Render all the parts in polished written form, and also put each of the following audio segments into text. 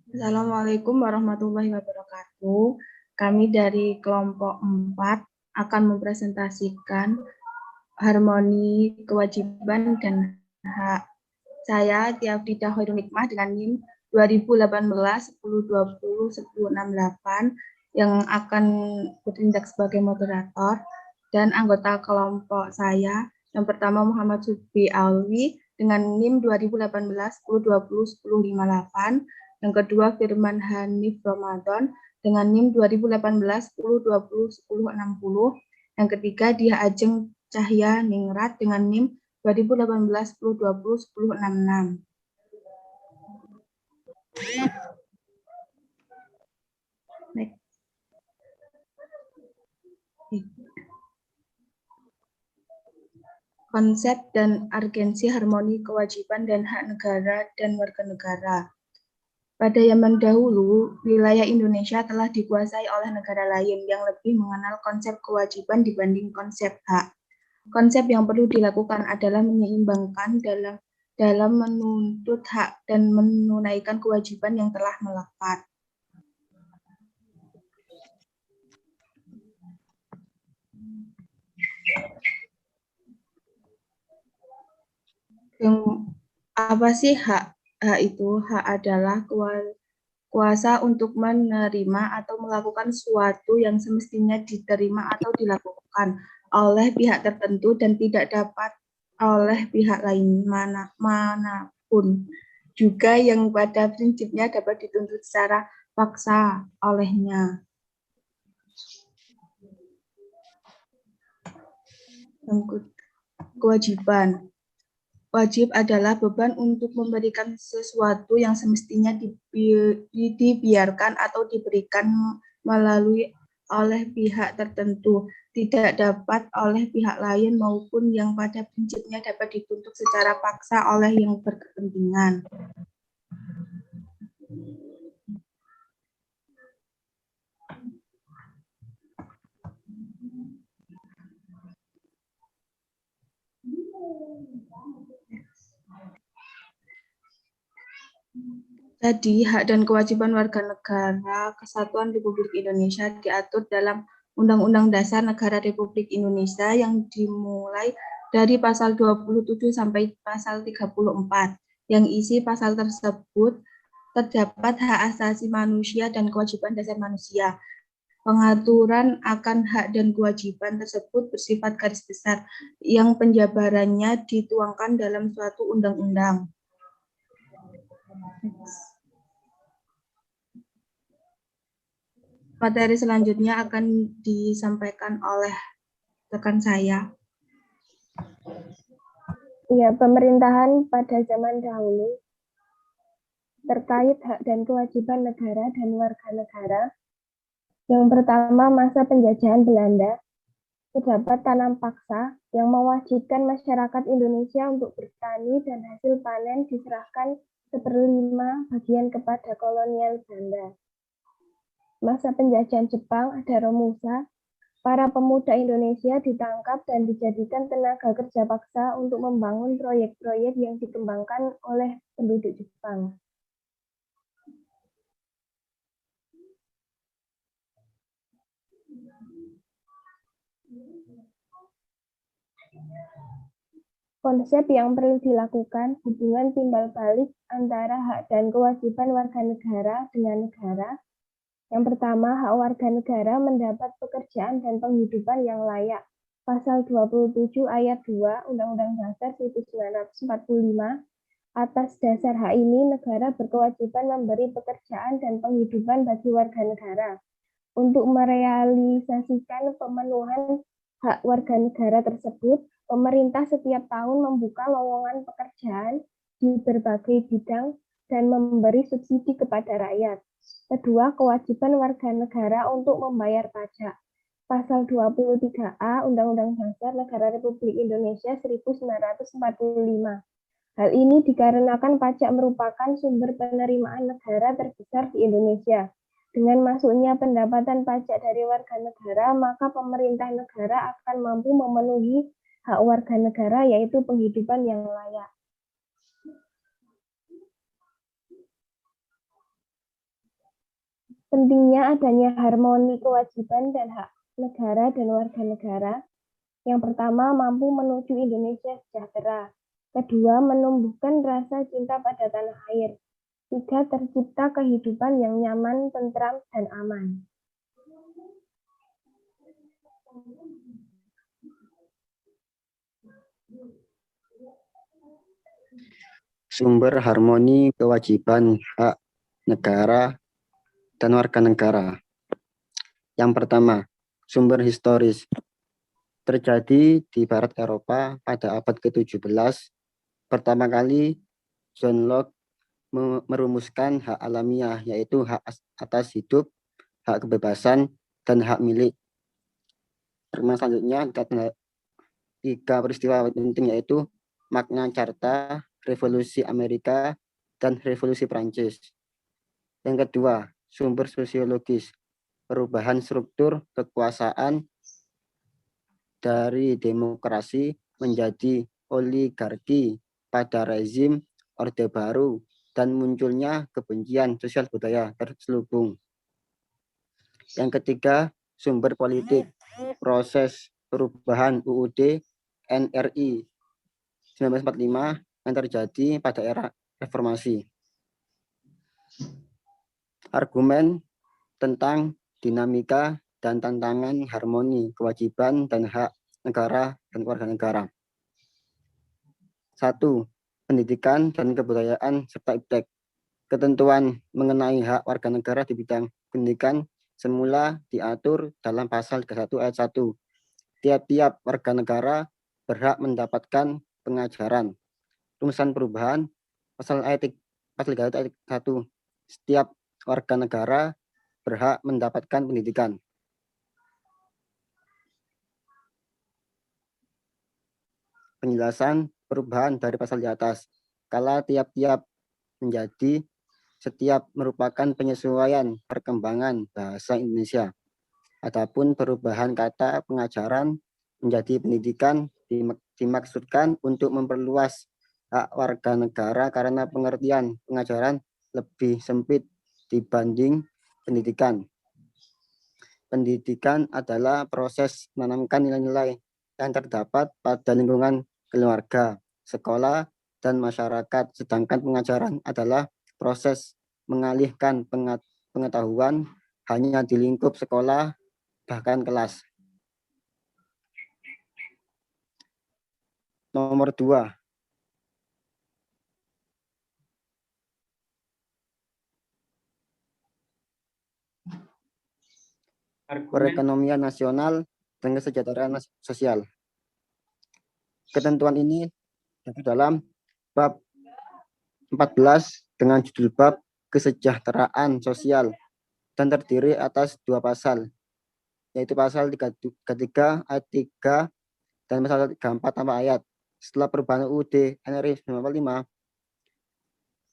Assalamualaikum warahmatullahi wabarakatuh. Kami dari kelompok 4 akan mempresentasikan harmoni kewajiban dan hak. Saya Tiafrida Khairul Hikmah dengan NIM 2018 1020 1068 yang akan bertindak sebagai moderator, dan anggota kelompok saya yang pertama Muhammad Subhi Alwi dengan NIM 2018 1020 1058, yang kedua Firman Hanif Ramadan dengan NIM 2018 1020 1060, yang ketiga Dia Ajeng Cahya Ningrat dengan NIM 2018 1020 1066. Next. Konsep dan urgensi harmoni kewajiban dan hak negara dan warga negara. Pada zaman dahulu, wilayah Indonesia telah dikuasai oleh negara lain yang lebih mengenal konsep kewajiban dibanding konsep hak. Konsep yang perlu dilakukan adalah menyeimbangkan dalam menuntut hak dan menunaikan kewajiban yang telah melekat. Apa sih hak? Hak itu, hak adalah kuasa untuk menerima atau melakukan sesuatu yang semestinya diterima atau dilakukan oleh pihak tertentu dan tidak dapat oleh pihak lain manapun. Juga yang pada prinsipnya dapat dituntut secara paksa olehnya. Kewajiban. Wajib adalah beban untuk memberikan sesuatu yang semestinya dibiarkan atau diberikan melalui oleh pihak tertentu, tidak dapat oleh pihak lain maupun yang pada prinsipnya dapat dituntut secara paksa oleh yang berkepentingan. Jadi, hak dan kewajiban warga negara Kesatuan Republik Indonesia diatur dalam Undang-Undang Dasar Negara Republik Indonesia yang dimulai dari pasal 27 sampai pasal 34. Yang isi pasal tersebut terdapat hak asasi manusia dan kewajiban dasar manusia. Pengaturan akan hak dan kewajiban tersebut bersifat garis besar yang penjabarannya dituangkan dalam suatu undang-undang. Materi selanjutnya akan disampaikan oleh rekan saya. Ya, pemerintahan pada zaman dahulu terkait hak dan kewajiban negara dan warga negara. Yang pertama, masa penjajahan Belanda, terdapat tanam paksa yang mewajibkan masyarakat Indonesia untuk bertani dan hasil panen diserahkan 1/5 bagian kepada kolonial Belanda. Masa penjajahan Jepang, ada Romusa, para pemuda Indonesia ditangkap dan dijadikan tenaga kerja paksa untuk membangun proyek-proyek yang dikembangkan oleh penduduk Jepang. Konsep yang perlu dilakukan, hubungan timbal balik antara hak dan kewajiban warga negara dengan negara. Yang pertama, hak warga negara mendapat pekerjaan dan penghidupan yang layak. Pasal 27 ayat 2 Undang-Undang Dasar 1945. Atas dasar hak ini, negara berkewajiban memberi pekerjaan dan penghidupan bagi warga negara. Untuk merealisasikan pemenuhan hak warga negara tersebut, pemerintah setiap tahun membuka lowongan pekerjaan di berbagai bidang dan memberi subsidi kepada rakyat. Kedua, kewajiban warga negara untuk membayar pajak. Pasal 23A Undang-Undang Dasar Negara Republik Indonesia 1945. Hal ini dikarenakan pajak merupakan sumber penerimaan negara terbesar di Indonesia. Dengan masuknya pendapatan pajak dari warga negara, maka pemerintah negara akan mampu memenuhi hak warga negara, yaitu penghidupan yang layak. Pentingnya adanya harmoni kewajiban dan hak negara dan warga negara. Yang pertama, mampu menuju Indonesia sejahtera. Kedua, menumbuhkan rasa cinta pada tanah air. Tiga, tercipta kehidupan yang nyaman, tentram, dan aman. Sumber harmoni kewajiban hak negara dan warga negara. Yang pertama, sumber historis. Terjadi di barat Eropa pada abad ke-17. Pertama kali John Locke merumuskan hak alamiah, yaitu hak atas hidup, hak kebebasan, dan hak milik. Selanjutnya, tiga peristiwa penting, yaitu Magna Carta, Revolusi Amerika, dan Revolusi Prancis. Yang kedua, sumber sosiologis. Perubahan struktur kekuasaan dari demokrasi menjadi oligarki pada rezim Orde Baru dan munculnya kebencian sosial budaya terselubung. Yang ketiga, sumber politik. Proses perubahan UUD NRI 1945 yang terjadi pada era reformasi. Argumen tentang dinamika dan tantangan harmoni kewajiban dan hak negara dan warga negara. 1. Pendidikan dan kebudayaan serta iptek. Ketentuan mengenai hak warga negara di bidang pendidikan semula diatur dalam pasal 31 ayat 1. Tiap-tiap warga negara berhak mendapatkan pengajaran. Rumusan perubahan pasal 3 ayat 1. Setiap warga negara berhak mendapatkan pendidikan. Penjelasan perubahan dari pasal di atas. Kala tiap-tiap menjadi setiap merupakan penyesuaian perkembangan bahasa Indonesia. Adapun perubahan kata pengajaran menjadi pendidikan dimaksudkan untuk memperluas hak warga negara karena pengertian pengajaran lebih sempit dibanding pendidikan. Pendidikan adalah proses menanamkan nilai-nilai yang terdapat pada lingkungan keluarga, sekolah, dan masyarakat, sedangkan pengajaran adalah proses mengalihkan pengetahuan hanya di lingkup sekolah, bahkan kelas. Nomor 2. Perekonomian nasional dan kesejahteraan sosial. Ketentuan ini dalam bab 14 dengan judul bab kesejahteraan sosial dan terdiri atas 2 pasal, yaitu pasal 33 ayat 3 dan pasal 34 tambah ayat. Setelah perubahan UUD NRI 1945,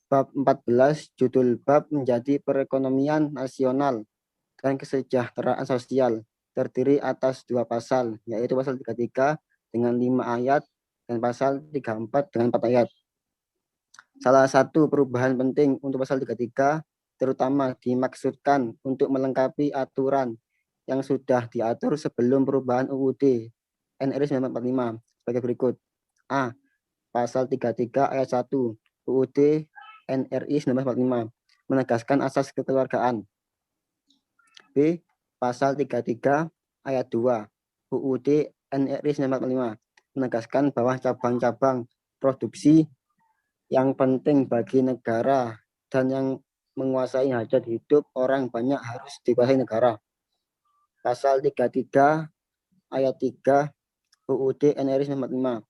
bab 14 judul bab menjadi perekonomian nasional dan kesejahteraan sosial, terdiri atas 2 pasal, yaitu pasal 33 dengan 5 ayat dan pasal 34 dengan 4 ayat. Salah satu perubahan penting untuk pasal 33 terutama dimaksudkan untuk melengkapi aturan yang sudah diatur sebelum perubahan UUD NRI 1945 sebagai berikut. A. Pasal 33 ayat 1 UUD NRI 1945 menegaskan asas kekeluargaan. B. Pasal 33 ayat 2 UUD NRI 1945 menegaskan bahwa cabang-cabang produksi yang penting bagi negara dan yang menguasai hajat hidup orang banyak harus dikuasai negara. Pasal 33 ayat 3 UUD NRI 1945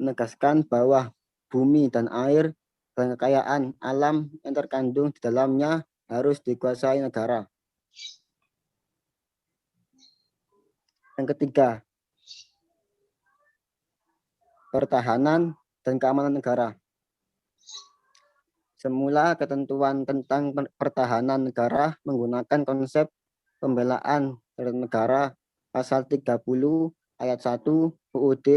menegaskan bahwa bumi dan air dan kekayaan alam yang terkandung di dalamnya harus dikuasai negara. Yang ketiga, pertahanan dan keamanan negara. Semula ketentuan tentang pertahanan negara menggunakan konsep pembelaan terhadap negara pasal 30 ayat 1 UUD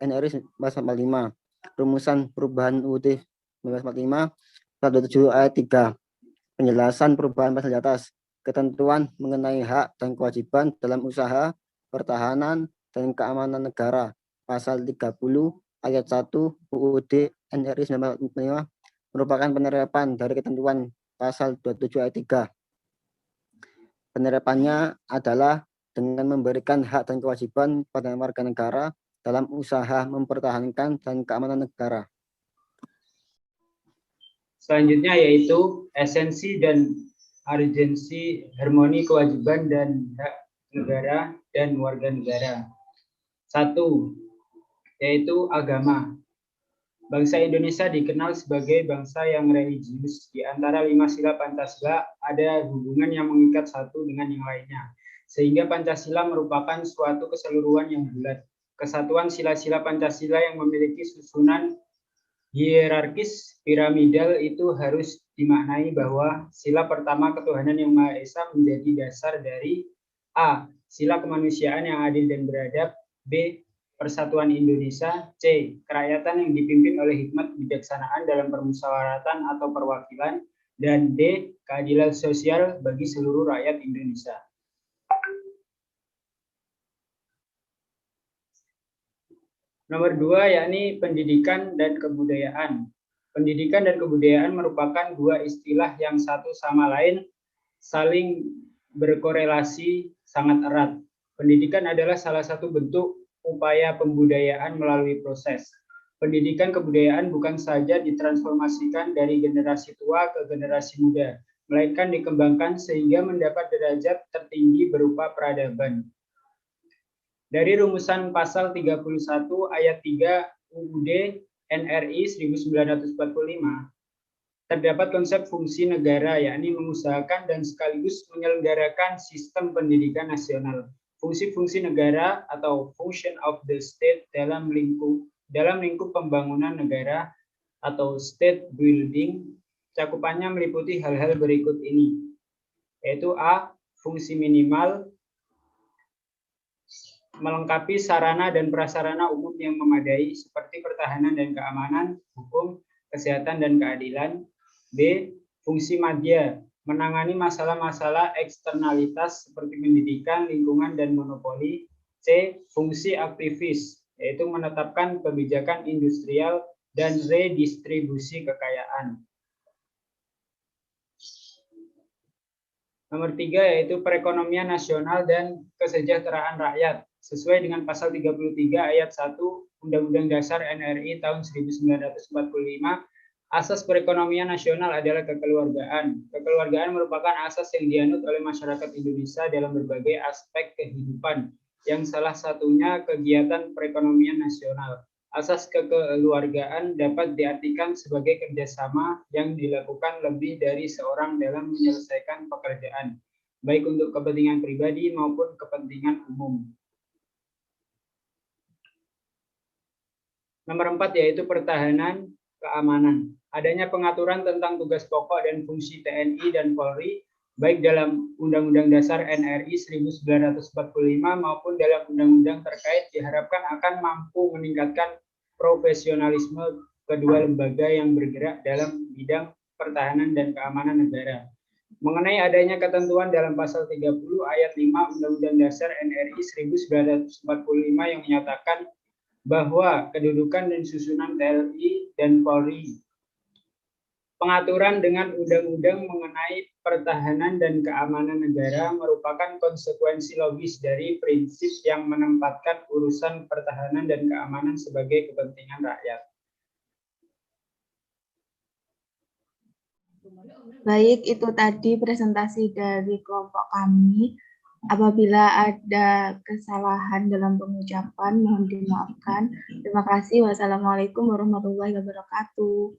NRI 1945. Rumusan perubahan UUD 1945 pasal 27 ayat 3. Penjelasan perubahan pasal di atas. Ketentuan mengenai hak dan kewajiban dalam usaha, pertahanan, dan keamanan negara. Pasal 30 ayat 1 UUD NRI 1945 merupakan penerapan dari ketentuan pasal 27 ayat 3. Penerapannya adalah dengan memberikan hak dan kewajiban pada warga negara dalam usaha mempertahankan dan keamanan negara. Selanjutnya yaitu esensi dan urgensi harmoni kewajiban dan hak negara dan warga negara. 1. Yaitu agama. Bangsa Indonesia dikenal sebagai bangsa yang religius. Di antara 5 sila Pancasila ada hubungan yang mengikat satu dengan yang lainnya. Sehingga Pancasila merupakan suatu keseluruhan yang bulat. Kesatuan sila-sila Pancasila yang memiliki susunan hierarkis piramidal itu harus dimaknai bahwa sila pertama ketuhanan yang Maha Esa menjadi dasar dari A. Sila kemanusiaan yang adil dan beradab. B. Persatuan Indonesia. C. Kerakyatan yang dipimpin oleh hikmat kebijaksanaan dalam permusyawaratan atau perwakilan. Dan D. Keadilan sosial bagi seluruh rakyat Indonesia. Nomor 2 yakni pendidikan dan kebudayaan. Pendidikan dan kebudayaan merupakan dua istilah yang satu sama lain saling berkorelasi sangat erat. Pendidikan adalah salah satu bentuk upaya pembudayaan melalui proses. Pendidikan kebudayaan bukan saja ditransformasikan dari generasi tua ke generasi muda, melainkan dikembangkan sehingga mendapat derajat tertinggi berupa peradaban. Dari rumusan pasal 31 ayat 3 UUD NRI 1945, terdapat konsep fungsi negara, yakni mengusahakan dan sekaligus menyelenggarakan sistem pendidikan nasional. Fungsi-fungsi negara atau function of the state dalam lingkup pembangunan negara atau state building, cakupannya meliputi hal-hal berikut ini, yaitu A. Fungsi minimal, melengkapi sarana dan prasarana umum yang memadai seperti pertahanan dan keamanan, hukum, kesehatan dan keadilan. B. Fungsi madya, menangani masalah-masalah eksternalitas seperti pendidikan, lingkungan, dan monopoli. C. Fungsi aktivis, yaitu menetapkan kebijakan industrial dan redistribusi kekayaan. Nomor 3 yaitu perekonomian nasional dan kesejahteraan rakyat. Sesuai dengan pasal 33 ayat 1 Undang-Undang Dasar NRI tahun 1945, asas perekonomian nasional adalah kekeluargaan. Kekeluargaan merupakan asas yang dianut oleh masyarakat Indonesia dalam berbagai aspek kehidupan, yang salah satunya kegiatan perekonomian nasional. Asas kekeluargaan dapat diartikan sebagai kerjasama yang dilakukan lebih dari seorang dalam menyelesaikan pekerjaan, baik untuk kepentingan pribadi maupun kepentingan umum. Nomor 4 yaitu pertahanan keamanan. Adanya pengaturan tentang tugas pokok dan fungsi TNI dan Polri, baik dalam Undang-Undang Dasar NRI 1945 maupun dalam undang-undang terkait, diharapkan akan mampu meningkatkan profesionalisme kedua lembaga yang bergerak dalam bidang pertahanan dan keamanan negara. Mengenai adanya ketentuan dalam pasal 30 ayat 5 Undang-Undang Dasar NRI 1945 yang menyatakan bahwa kedudukan dan susunan TNI dan Polri, pengaturan dengan undang-undang mengenai pertahanan dan keamanan negara merupakan konsekuensi logis dari prinsip yang menempatkan urusan pertahanan dan keamanan sebagai kepentingan rakyat. Baik, itu tadi presentasi dari kelompok kami. Apabila ada kesalahan dalam pengucapan, mohon dimaafkan. Terima kasih. Wassalamualaikum warahmatullahi wabarakatuh.